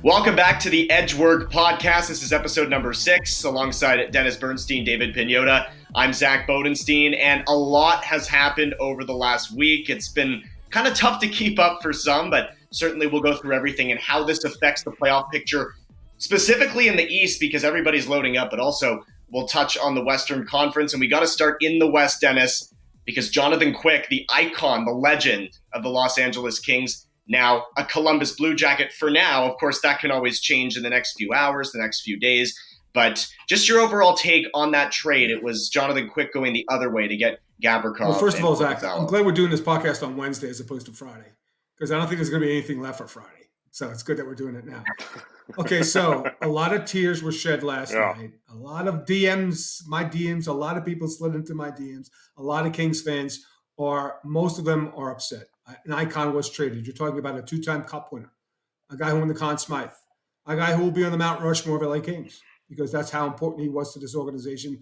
Welcome back to the Edgework podcast. This is episode number 6, alongside Dennis Bernstein, David Pagnotta. I'm Zack Bodenstein, and a lot has happened over the last week. It's been kind of tough to keep up for some, but certainly we'll go through everything and how this affects the playoff picture, specifically in the East, because everybody's loading up, but also we'll touch on the Western Conference. And we got to start in the West, Dennis, because Jonathan Quick, the icon, the legend of the Los Angeles Kings, now a Columbus Blue Jacket for now. Of course, that can always change in the next few hours, the next few days. But just your overall take on that trade. It was Jonathan Quick going the other way to get Gavrikov. Well, first of all, Zach, I'm glad we're doing this podcast on Wednesday as opposed to Friday, because I don't think there's going to be anything left for Friday. So it's good that we're doing it now. Okay, so a lot of tears were shed last night. A lot of DMs, my DMs, a lot of people slid into my DMs. A lot of Kings fans most of them are upset. An icon was traded. You're talking about a 2-time Cup winner, a guy who won the Conn Smythe, a guy who will be on the Mount Rushmore of LA Kings, because that's how important he was to this organization.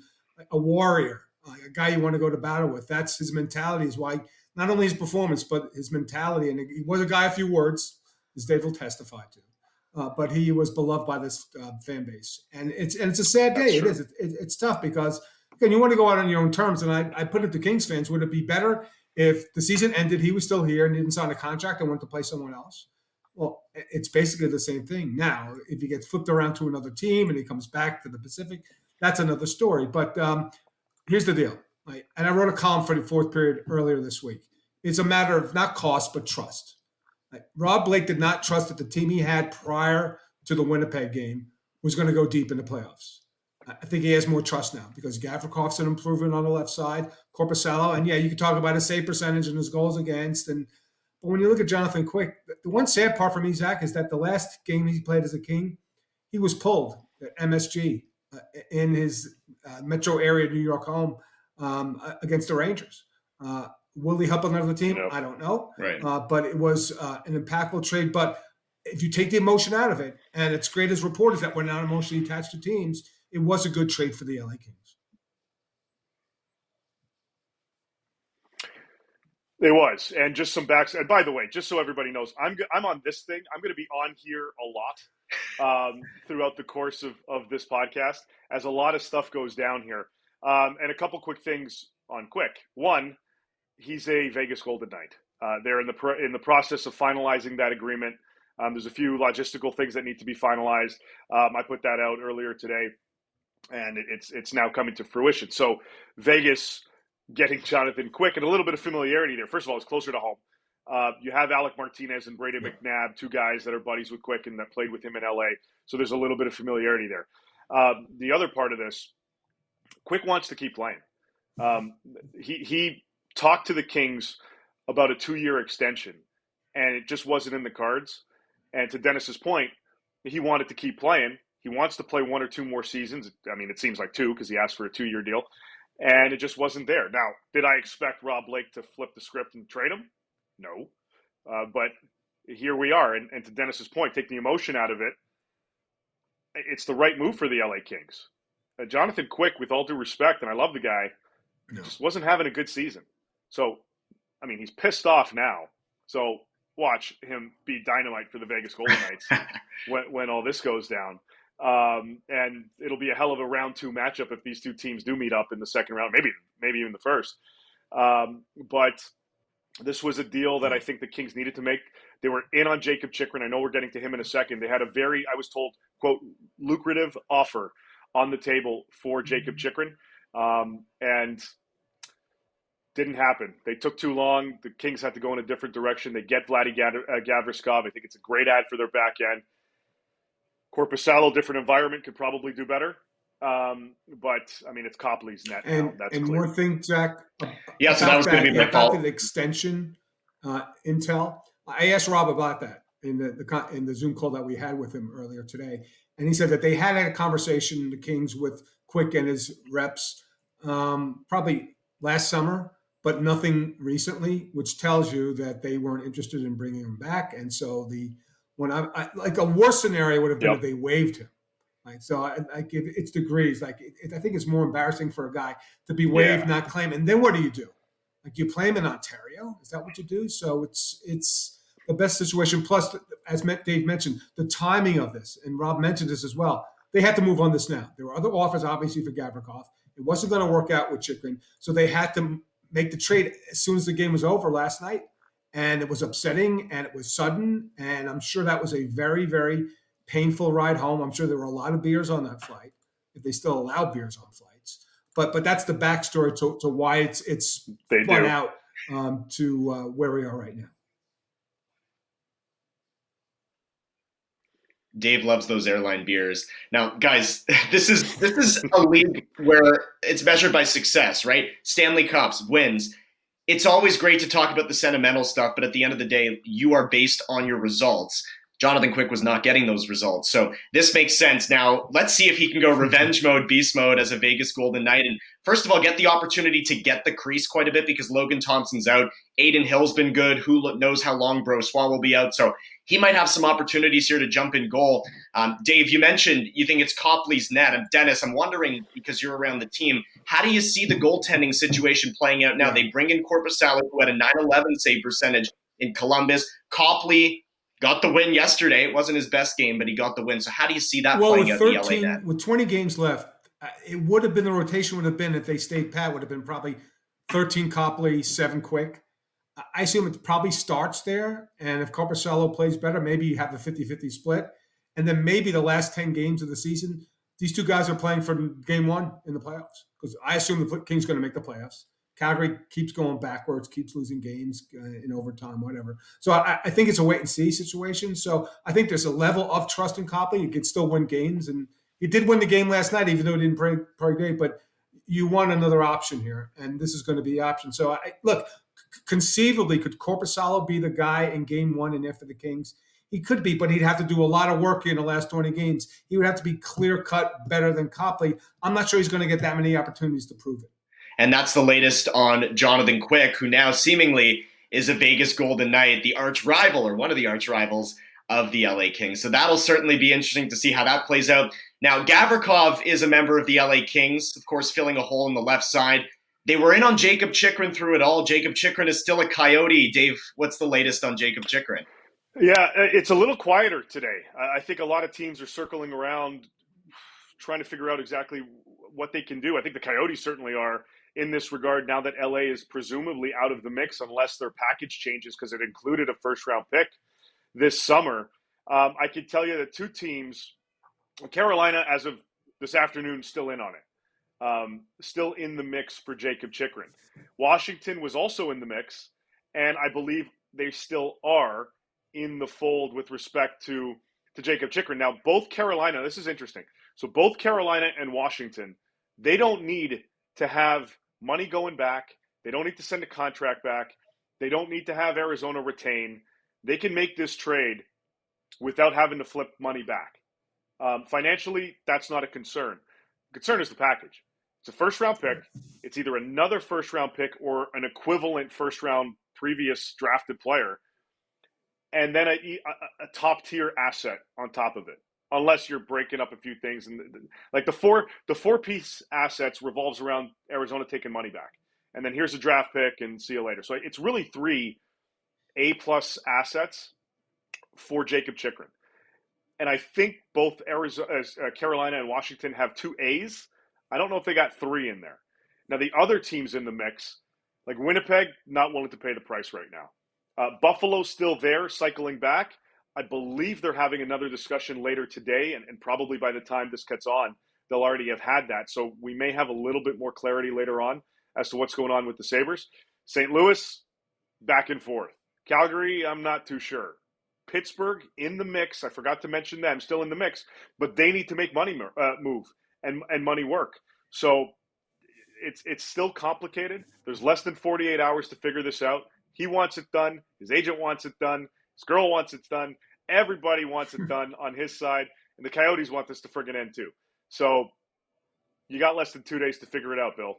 A warrior, a guy you want to go to battle with. That's his mentality, is why not only his performance, but his mentality. And he was a guy of few words, as Dave will testify to. But he was beloved by this fan base. And it's a sad day. It is. It's tough because, again, you want to go out on your own terms. And I put it to Kings fans, would it be better if the season ended, he was still here and didn't sign a contract and went to play somewhere else? Well, it's basically the same thing. Now, if he gets flipped around to another team and he comes back to the Pacific, that's another story. But here's the deal. Right? And I wrote a column for the fourth period earlier this week. It's a matter of not cost, but trust. Right? Rob Blake did not trust that the team he had prior to the Winnipeg game was going to go deep in the playoffs. I think he has more trust now because Gavrikov's an improvement on the left side, Korpisaloo, and you can talk about his save percentage and his goals against. But when you look at Jonathan Quick, the one sad part for me, Zach, is that the last game he played as a King, he was pulled at MSG in his metro area New York home against the Rangers. Will he help another team? I don't know. Right. But it was an impactful trade. But if you take the emotion out of it, and it's great as reporters that we're not emotionally attached to teams, it was a good trade for the LA Kings. It was. And just some backs. And by the way, just so everybody knows, I'm on this thing. I'm going to be on here a lot throughout the course of this podcast, as a lot of stuff goes down here. And a couple quick things on Quick. One, he's a Vegas Golden Knight. They're in the process of finalizing that agreement. There's a few logistical things that need to be finalized. I put that out earlier today, and it's now coming to fruition. So Vegas getting Jonathan Quick, and a little bit of familiarity there. First of all, it's closer to home. You have Alec Martinez and Brady McNabb, two guys that are buddies with Quick and that played with him in LA. So there's a little bit of familiarity there. The other part of this, Quick wants to keep playing. He talked to the Kings about a 2-year extension, and it just wasn't in the cards. And to Dennis's point, he wanted to keep playing. He wants to play 1 or 2 more seasons. I mean, it seems like 2 because he asked for a 2-year deal. And it just wasn't there. Now, did I expect Rob Blake to flip the script and trade him? No. But here we are. And to Dennis's point, take the emotion out of it. It's the right move for the LA Kings. Jonathan Quick, with all due respect, and I love the guy, just wasn't having a good season. So, I mean, he's pissed off now. So watch him be dynamite for the Vegas Golden Knights when all this goes down. And it'll be a hell of a round 2 matchup if these two teams do meet up in the second round, maybe even the first. But this was a deal that I think the Kings needed to make. They were in on Jakob Chychrun. I know we're getting to him in a second. They had a very, I was told, quote, lucrative offer on the table for Jakob Chychrun. And didn't happen. They took too long. The Kings had to go in a different direction. They get Gavrikov. I think it's a great ad for their back end. Korpisaloo, different environment, could probably do better. But, I mean, it's Copley's net now. That's and clear. One thing, Zach, so that was going to be my fault. About the extension intel, I asked Rob about that in the Zoom call that we had with him earlier today. And he said that they had a conversation, the Kings, with Quick and his reps probably last summer, but nothing recently, which tells you that they weren't interested in bringing him back. And so like a worse scenario would have been if they waived him. Right? So it's degrees. I think it's more embarrassing for a guy to be waived, not claim. And then what do? Like you play him in Ontario? Is that what you do? So it's the best situation. Plus, as Dave mentioned, the timing of this, and Rob mentioned this as well. They had to move on this now. There were other offers, obviously, for Gavrikov. It wasn't going to work out with Chychrun, so they had to make the trade as soon as the game was over last night. And it was upsetting, and it was sudden, and I'm sure that was a very, very painful ride home. I'm sure there were a lot of beers on that flight, if they still allow beers on flights. But that's the backstory to why it's spun out to where we are right now. Dave loves those airline beers. Now, guys, this is a league where it's measured by success, right? Stanley Cups, wins. It's always great to talk about the sentimental stuff, but at the end of the day, you are based on your results. Jonathan Quick was not getting those results. So this makes sense. Now, let's see if he can go revenge mode, beast mode as a Vegas Golden Knight. And first of all, get the opportunity to get the crease quite a bit because Logan Thompson's out. Aiden Hill's been good. Who knows how long Brossoit will be out. So he might have some opportunities here to jump in goal. Dave, you mentioned you think it's Copley's net. And Dennis, I'm wondering, because you're around the team, how do you see the goaltending situation playing out now? They bring in Korpisaloo, who had a .911 save percentage in Columbus. Copley got the win yesterday. It wasn't his best game, but he got the win. So how do you see that playing out in the LA net? With 20 games left, it would have been, the rotation would have been, if they stayed pat, would have been probably 13 Copley, 7 Quick. I assume it probably starts there. And if Korpisaloo plays better, maybe you have a 50-50 split. And then maybe the last 10 games of the season, these two guys are playing for game one in the playoffs. Because I assume the Kings going to make the playoffs. Calgary keeps going backwards, keeps losing games in overtime, whatever. So I think it's a wait-and-see situation. So I think there's a level of trust in Copley. He could still win games. And he did win the game last night, even though he didn't play great. But you want another option here, and this is going to be the option. So, look, conceivably, could Korpisaloo be the guy in game one and after the Kings? He could be, but he'd have to do a lot of work in the last 20 games. He would have to be clear-cut better than Copley. I'm not sure he's going to get that many opportunities to prove it. And that's the latest on Jonathan Quick, who now seemingly is a Vegas Golden Knight, the arch rival or one of the arch rivals of the LA Kings. So that'll certainly be interesting to see how that plays out. Now, Gavrikov is a member of the LA Kings, of course, filling a hole in the left side. They were in on Jakob Chychrun through it all. Jakob Chychrun is still a Coyote. Dave, what's the latest on Jakob Chychrun? Yeah, it's a little quieter today. I think a lot of teams are circling around trying to figure out exactly what they can do. I think the Coyotes certainly are in this regard now that LA is presumably out of the mix unless their package changes because it included a first-round pick this summer. I can tell you that two teams, Carolina as of this afternoon, still in on it. Still in the mix for Jakob Chychrun. Washington was also in the mix, and I believe they still are in the fold with respect to Jakob Chychrun. Now, both Carolina, this is interesting. So both Carolina and Washington, they don't need to have money going back. They don't need to send a contract back. They don't need to have Arizona retain. They can make this trade without having to flip money back. Financially, that's not a concern. The concern is the package. It's a first-round pick. It's either another first-round pick or an equivalent first-round previous drafted player, and then a top-tier asset on top of it, unless you're breaking up a few things. And like the four-piece assets revolves around Arizona taking money back. And then here's a draft pick and see you later. So it's really 3 A-plus assets for Jakob Chychrun. And I think both Carolina and Washington have 2 A's. I don't know if they got 3 in there. Now, the other teams in the mix, like Winnipeg, not willing to pay the price right now. Buffalo's still there, cycling back. I believe they're having another discussion later today, and probably by the time this gets on, they'll already have had that. So we may have a little bit more clarity later on as to what's going on with the Sabres. St. Louis, back and forth. Calgary, I'm not too sure. Pittsburgh, in the mix. I forgot to mention them, still in the mix. But they need to make money move and money work. So it's still complicated. There's less than 48 hours to figure this out. He wants it done. His agent wants it done. His girl wants it done. Everybody wants it done on his side. And the Coyotes want this to friggin' end too. So you got less than 2 days to figure it out, Bill.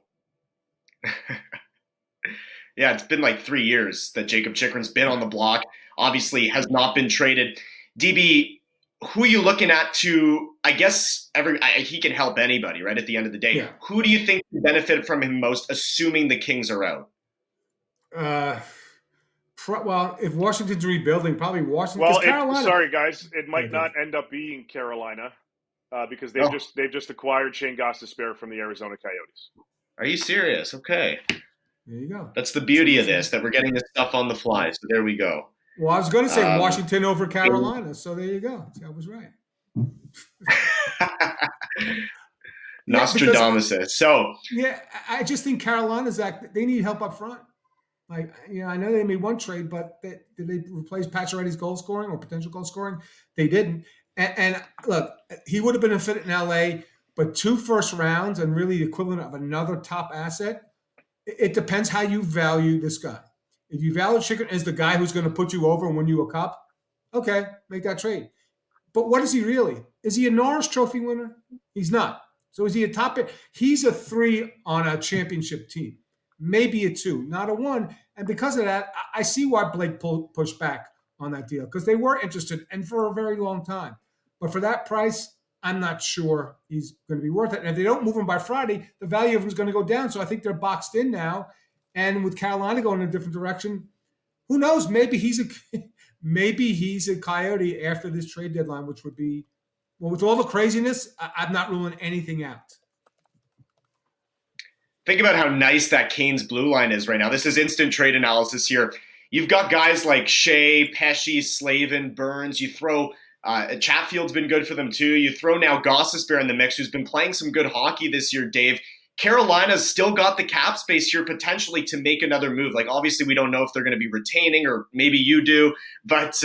Yeah, it's been like 3 years that Jakob Chychrun's been on the block. Obviously has not been traded. DB, who are you looking at to, I guess, he can help anybody, right, at the end of the day. Yeah. Who do you think can benefit from him most, assuming the Kings are out? Well, if Washington's rebuilding, probably Washington. Carolina. Sorry, guys, it might not end up being Carolina because they've just acquired Shane Gostisbehere from the Arizona Coyotes. Are you serious? Okay. There you go. That's the beauty of this, that we're getting this stuff on the fly. So there we go. Well, I was going to say Washington over Carolina. So there you go. I was right. Nostradamus. Yeah, I just think Carolina, Zach, they need help up front. Like, I know they made one trade, but did they replace Pacioretty's goal scoring or potential goal scoring? They didn't. And look, he would have been a fit in LA, but 2 first rounds and really the equivalent of another top asset. It depends how you value this guy. If you value Chychrun as the guy who's going to put you over and win you a cup, okay, make that trade. But what is he really? Is he a Norris Trophy winner? He's not. So is he a top? He's a 3 on a championship team, maybe a 2, not a 1. And because of that, I see why Blake pushed back on that deal, because they were interested and for a very long time. But for that price, I'm not sure he's going to be worth it. And if they don't move him by Friday, the value of him is going to go down. So I think they're boxed in now. And with Carolina going in a different direction, who knows? Maybe he's a Coyote after this trade deadline, which would be, well, with all the craziness, I'm not ruling anything out. Think about how nice that Canes blue line is right now. This is instant trade analysis here. You've got guys like Shea, Pesce, Slavin, Burns. You throw Chatfield's been good for them too. You throw now Gostisbehere in the mix, who's been playing some good hockey this year, Dave. Carolina's still got the cap space here potentially to make another move. Like, obviously, we don't know if they're going to be retaining, or maybe you do, but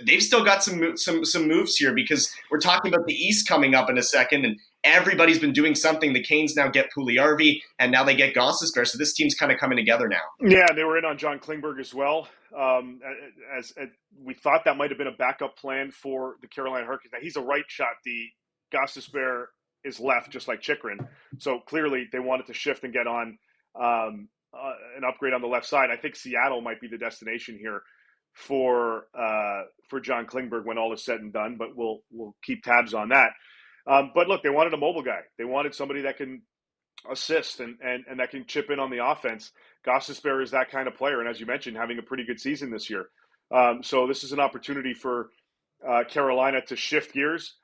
they've still got some moves here, because we're talking about the East coming up in a second, and everybody's been doing something. The Canes now get Puljujarvi, and now they get Gostisbehere. So this team's kind of coming together now. Yeah, they were in on John Klingberg as well. As we thought that might have been a backup plan for the Carolina Hurricanes. Now, he's a right shot D. Gostisbehere is left, just like Chychrun. So clearly they wanted to shift and get on an upgrade on the left side. I think Seattle might be the destination here for John Klingberg when all is said and done, but we'll keep tabs on that. But look, they wanted a mobile guy. They wanted somebody that can assist and that can chip in on the offense. Gostisbehere is that kind of player, and as you mentioned, having a pretty good season this year. So this is an opportunity for Carolina to shift gears.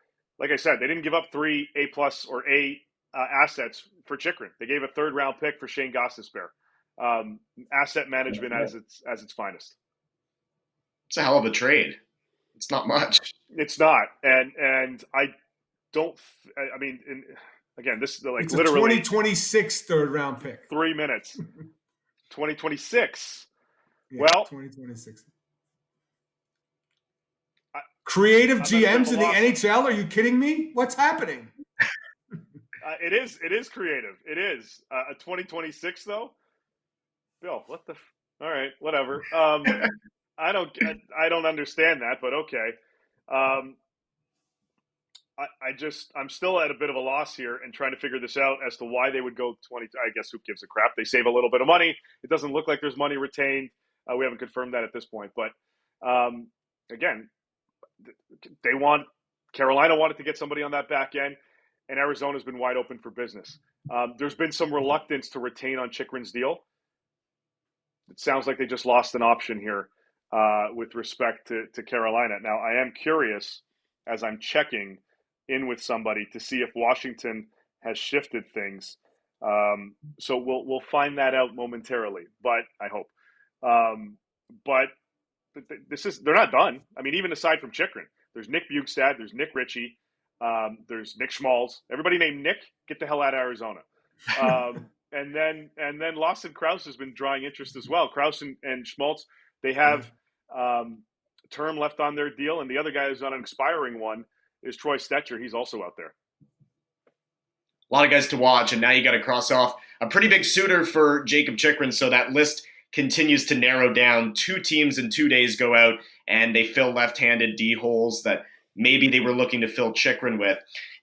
Like I said, they didn't give up 3 A+ or A assets for Chychrun. They gave a 3rd-round pick for Shane Gostisbehere. Asset management as its finest. It's a hell of a trade. It's not much. It's not, and I don't. I mean, again, this is like it's literally a 2026 3rd-round pick. 3 minutes. 2026. Yeah, well, 2026. Creative GMs in the NHL? Are you kidding me? What's happening? It is creative. It is a 2026 though. Bill, what the? All right, whatever. I don't understand that, but okay. I'm still at a bit of a loss here and trying to figure this out as to why they would go 20. I guess who gives a crap? They save a little bit of money. It doesn't look like there's money retained. We haven't confirmed that at this point, but again, Carolina wanted to get somebody on that back end, and Arizona's been wide open for business. There's been some reluctance to retain on Chychrun's deal. It sounds like they just lost an option here with respect to Carolina. Now, I am curious, as I'm checking in with somebody, to see if Washington has shifted things. So we'll find that out momentarily, but I hope. But they're not done. I mean, even aside from Chychrun, there's Nick Bjugstad, there's Nick Ritchie, there's Nick Schmalz. Everybody named Nick, get the hell out of Arizona. And then Lawson Krause has been drawing interest as well. Krause and Schmaltz, they have term left on their deal, and the other guy who's on an expiring one is Troy Stetcher. He's also out there. A lot of guys to watch, and now you got to cross off a pretty big suitor for Jakob Chychrun, so that list continues to narrow down. 2 teams in 2 days go out, and they fill left-handed D holes that maybe they were looking to fill Chychrun with.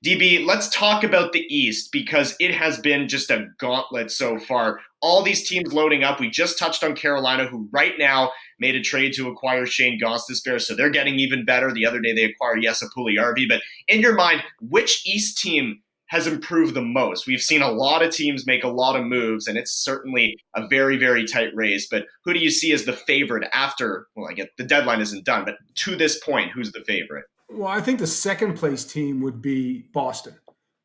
DB, let's talk about the East, because it has been just a gauntlet so far. All these teams loading up. We just touched on Carolina, who right now made a trade to acquire Shane Gostisbehere, so they're getting even better. The other day they acquired Jesse Puljujarvi. But in your mind, which East team has improved the most? We've seen a lot of teams make a lot of moves, and it's certainly a very, very tight race. But who do you see as the favorite after, well, I get the deadline isn't done, but to this point, who's the favorite? Well, I think the second place team would be Boston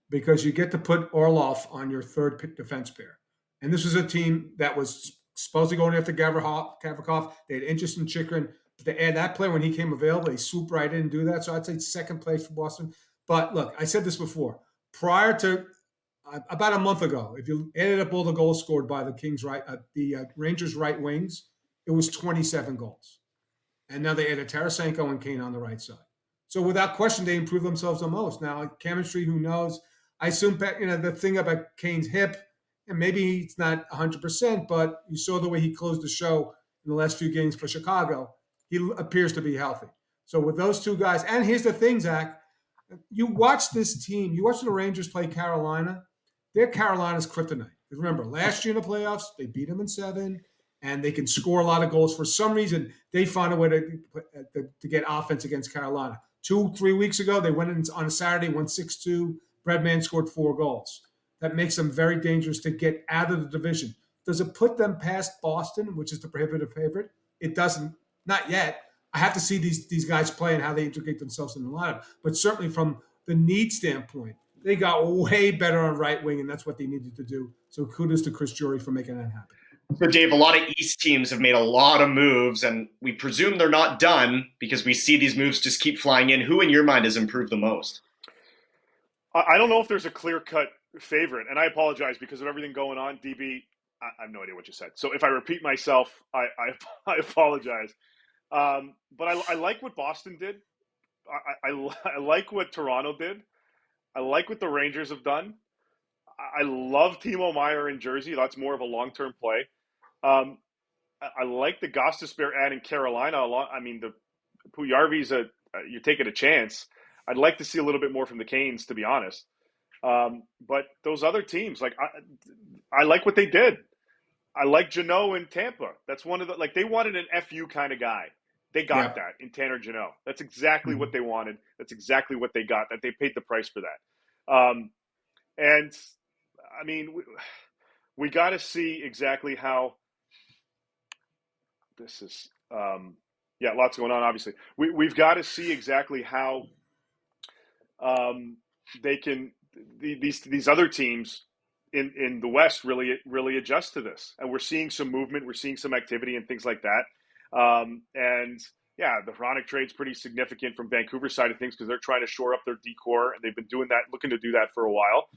because you get to put Orlov on your third defense pair. And this was a team that was supposed to go after Gavrikov. They had interest in Chychrun. They add that player when he came available. They swoop right in and do that. So I'd say second place for Boston. But look, I said this before. Prior to about a month ago, if you added up all the goals scored by the Rangers right wings, it was 27 goals. And now they added Tarasenko and Kane on the right side. So without question, they improved themselves the most. Now, chemistry, who knows? I assume, the thing about Kane's hip, and maybe he's not 100%, but you saw the way he closed the show in the last few games for Chicago. He appears to be healthy. So with those two guys, and here's the thing, Zach, you watch this team, you watch the Rangers play Carolina, they're Carolina's kryptonite. Remember, last year in the playoffs, they beat them in 7, and they can score a lot of goals. For some reason, they find a way to get offense against Carolina. 2-3 weeks ago, they went in on a Saturday, won 6-2. Breadman scored 4 goals. That makes them very dangerous to get out of the division. Does it put them past Boston, which is the prohibitive favorite? It doesn't. Not yet. I have to see these guys play and how they integrate themselves in the lineup. But certainly from the need standpoint, they got way better on right wing, and that's what they needed to do. So kudos to Chris Drury for making that happen. So, Dave, a lot of East teams have made a lot of moves, and we presume they're not done because we see these moves just keep flying in. Who, in your mind, has improved the most? I don't know if there's a clear-cut favorite, and I apologize because of everything going on. DB, I have no idea what you said. So if I repeat myself, I apologize. But I like what Boston did. I like what Toronto did. I like what the Rangers have done. I love Timo Meier in Jersey. That's more of a long-term play. I like the Gostisbehere ad in Carolina a lot. I mean, the Puyarvi's you're taking a chance. I'd like to see a little bit more from the Canes, to be honest. But those other teams, I like what they did. I like Jeannot in Tampa. That's one of the they wanted an FU kind of guy. They got that in Tanner Jeannot. That's exactly what they wanted. That's exactly what they got. That they paid the price for that. And I mean, we got to see exactly how this is. Lots going on. Obviously, we've got to see exactly how they can these other teams in the West really adjust to this. And we're seeing some movement. We're seeing some activity and things like that. The Hronek trade's pretty significant from Vancouver's side of things because they're trying to shore up their decor, and they've been doing that, looking to do that for a while.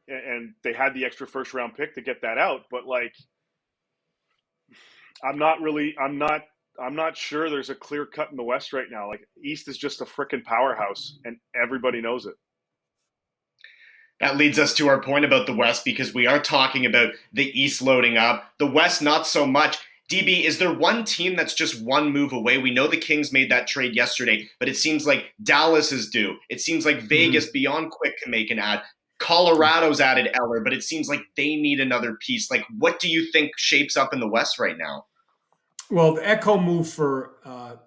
And they had the extra first round pick to get that out, but I'm not sure there's a clear cut in the West right now. East is just a freaking powerhouse, and everybody knows it. That leads us to our point about the West, because we are talking about the East loading up. The West, not so much. DB, is there one team that's just one move away? We know the Kings made that trade yesterday, but it seems like Dallas is due. It seems like Vegas, beyond quick, can make an ad. Colorado's added Eller, but it seems like they need another piece. What do you think shapes up in the West right now? Well, the Echo move for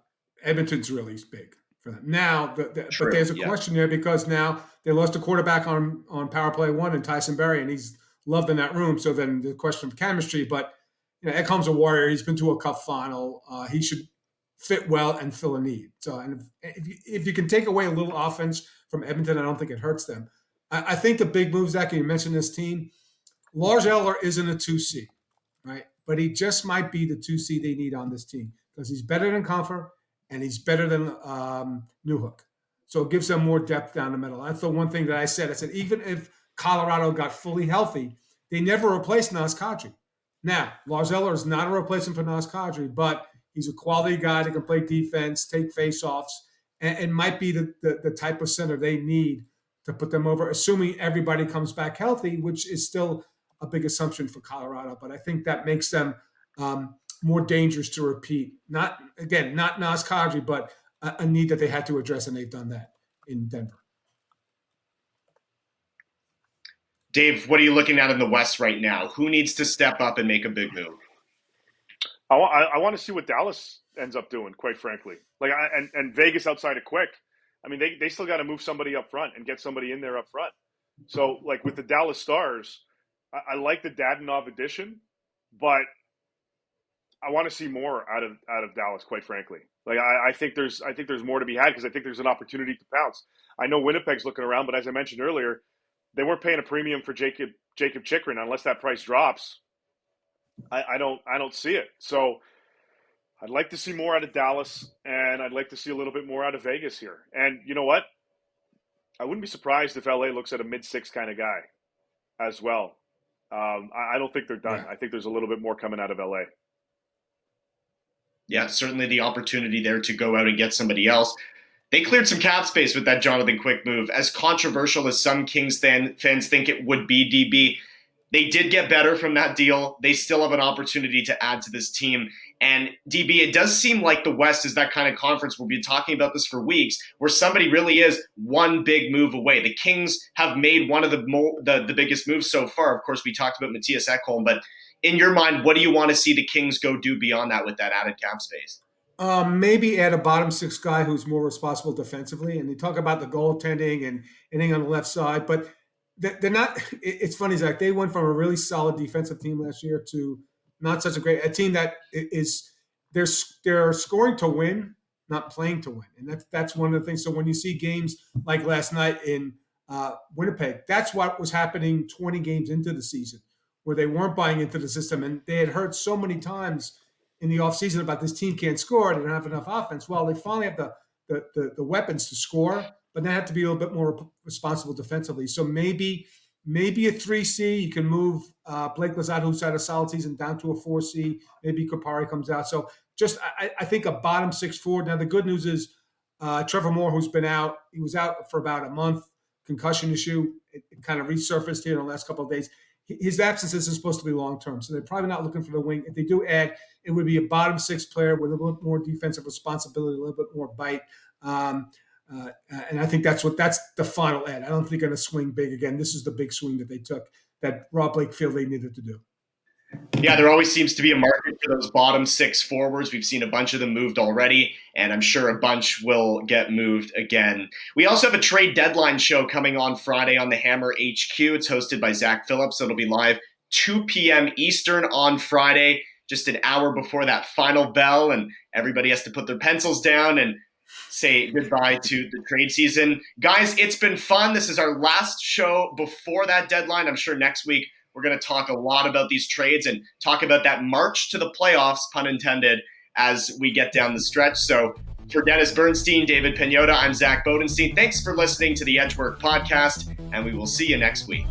Edmonton's really big for them. Now, but there's a question there because now they lost a quarterback on power play 1 and Tyson Berry, and he's loved in that room. So then the question of chemistry, but Ekholm's a warrior. He's been to a cup final. He should fit well and fill a need. So, and if you can take away a little offense from Edmonton, I don't think it hurts them. I think the big moves, Zach, and you mentioned this team, Lars Eller isn't a 2C, right? But he just might be the 2C they need on this team because he's better than Comfer and he's better than Newhook. So it gives them more depth down the middle. That's the one thing that I said. I said, even if Colorado got fully healthy, they never replaced Naz Kadri. Now, Lars Eller is not a replacement for Naz Kadri, but he's a quality guy that can play defense, take face-offs, and might be the type of center they need to put them over, assuming everybody comes back healthy, which is still a big assumption for Colorado. But I think that makes them more dangerous to repeat. Not Naz Kadri, but a need that they had to address, and they've done that in Denver. Dave, what are you looking at in the West right now? Who needs to step up and make a big move? I want to see what Dallas ends up doing, quite frankly. And Vegas outside of Quick. I mean, they still got to move somebody up front and get somebody in there up front. So, like with the Dallas Stars, I like the Dadonov addition, but I want to see more out of Dallas, quite frankly. Like I think there's more to be had because I think there's an opportunity to pounce. I know Winnipeg's looking around, but as I mentioned earlier, they weren't paying a premium for Jakob Chychrun unless that price drops. I don't see it. So I'd like to see more out of Dallas, and I'd like to see a little bit more out of Vegas here. And you know what? I wouldn't be surprised if LA looks at a mid-6 kind of guy as well. I don't think they're done. Yeah. I think there's a little bit more coming out of LA. Yeah, certainly the opportunity there to go out and get somebody else. They cleared some cap space with that Jonathan Quick move. As controversial as some Kings fans think it would be, DB, they did get better from that deal. They still have an opportunity to add to this team. And DB, it does seem like the West is that kind of conference. We'll be talking about this for weeks, where somebody really is one big move away. The Kings have made one of the biggest moves so far. Of course, we talked about Mattias Ekholm, but in your mind, what do you want to see the Kings go do beyond that with that added cap space? Maybe add a bottom 6 guy who's more responsible defensively. And they talk about the goaltending and anything on the left side, but they're not. It's funny, Zach. They went from a really solid defensive team last year to not such a team that is they're scoring to win, not playing to win, and that's one of the things. So when you see games like last night in Winnipeg, that's what was happening 20 games into the season, where they weren't buying into the system, and they had heard so many times in the offseason about this team can't score, they don't have enough offense. Well, they finally have the weapons to score, but they have to be a little bit more responsible defensively. So maybe a 3C, you can move Blake Lizotte, who's had a solid season, down to a 4C. Maybe Kupari comes out. So just I think a bottom 6 forward. Now the good news is Trevor Moore, who's been out, he was out for about a month, concussion issue. It kind of resurfaced here in the last couple of days. His absence isn't supposed to be long-term, so they're probably not looking for the wing. If they do add, it would be a bottom 6 player with a little bit more defensive responsibility, a little bit more bite. And I think that's the final add. I don't think they're going to swing big again. This is the big swing that they took that Rob Blake feel they needed to do. Yeah, there always seems to be a market for those bottom 6 forwards. We've seen a bunch of them moved already, and I'm sure a bunch will get moved again. We also have a trade deadline show coming on Friday on the Hammer HQ. It's hosted by Zach Phillips. It'll be live 2 p.m. Eastern on Friday, just an hour before that final bell, and everybody has to put their pencils down and say goodbye to the trade season. Guys, it's been fun. This is our last show before that deadline. I'm sure next week we're going to talk a lot about these trades and talk about that march to the playoffs, pun intended, as we get down the stretch. So for Dennis Bernstein, David Pagnotta, I'm Zack Bodenstein. Thanks for listening to the Edgework Podcast, and we will see you next week.